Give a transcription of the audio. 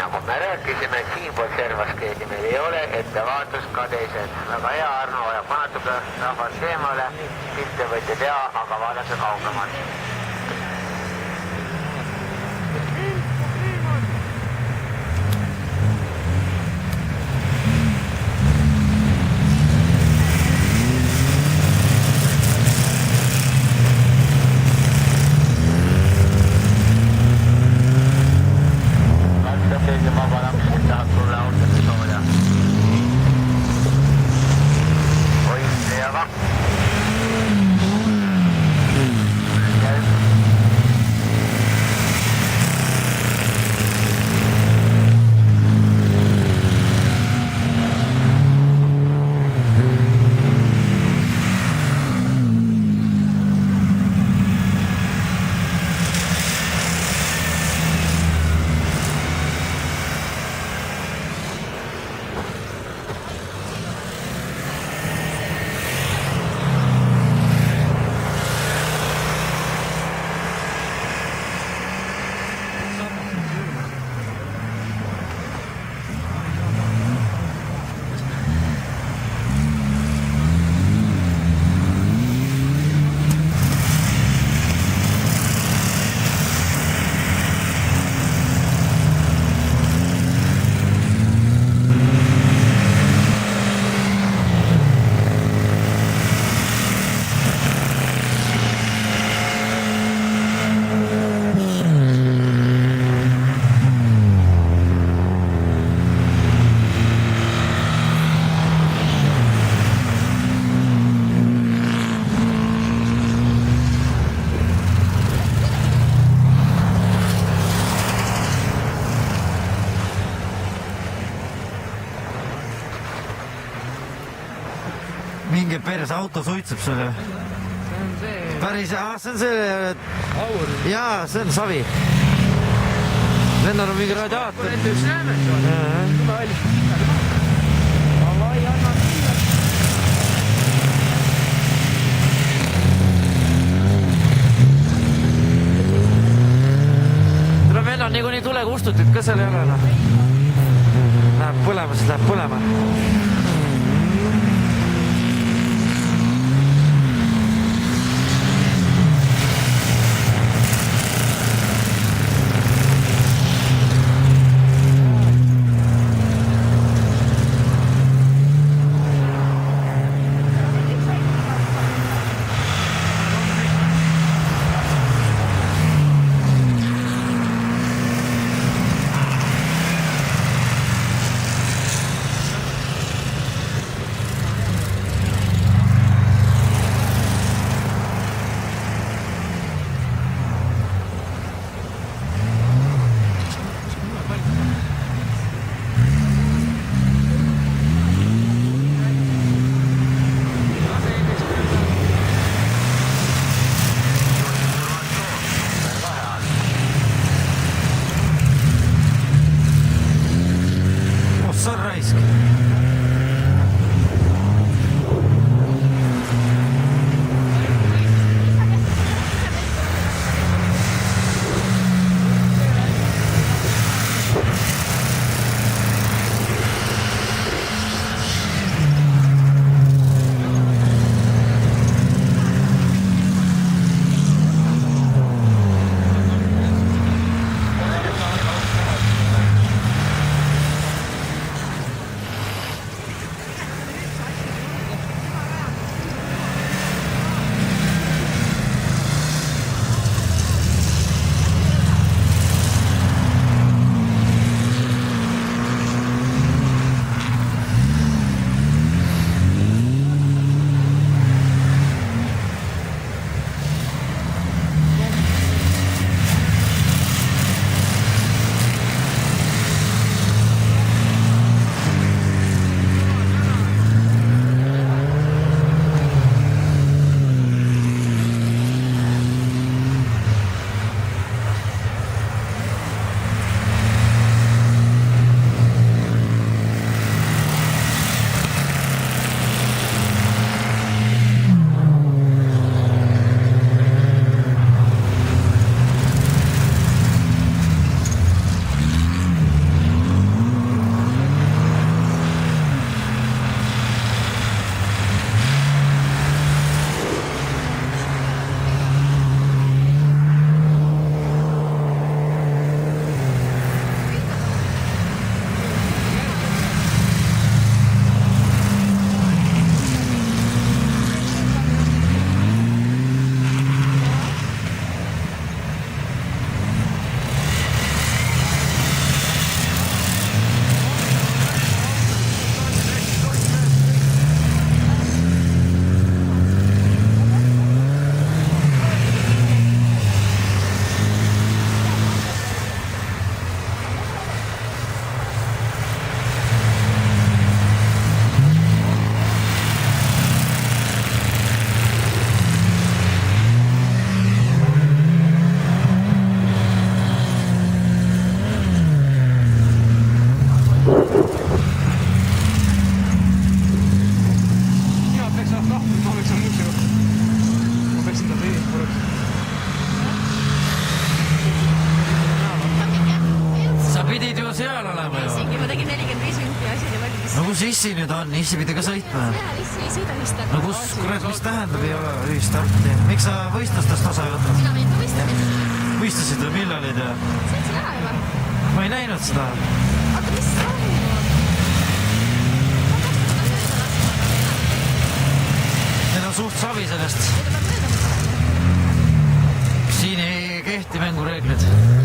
nagu me rääkisime, et siinpool servas keegi meil ei ole, ettevaatust ka teised. Väga hea, Arno hoiab natuke rahvast eemale, pilte võite teha, aga vaadake kaugemalt. Mingi perse auto suitseb selle. See on see... Päris, see on see... Aur. Jaa, see on savi. Lennal on mingi radiaator. Kui need üks räämet on. Tule vallis kindlasti. Avai, anna kindlasti. Tule, meil on niikuinii tule kustutit ka seal ei ole. Läheb põlema, siis läheb põlema. Issi nüüd on, Issi pidi ka sõitma. Issi ei sõida ühistarti. No kus, kurat, mis tähendab ei ole ühistarti? Miks sa võistlustest osa ei võtnud? Sina meid ka võistlesid. Võistlesid või millal olid ja? Sõitsin ära juba. Ma ei näinud seda. Oota, mis toimub? Need on suht savi sellest. Ei, ta peab mööda. Siin ei kehti mängureeglid.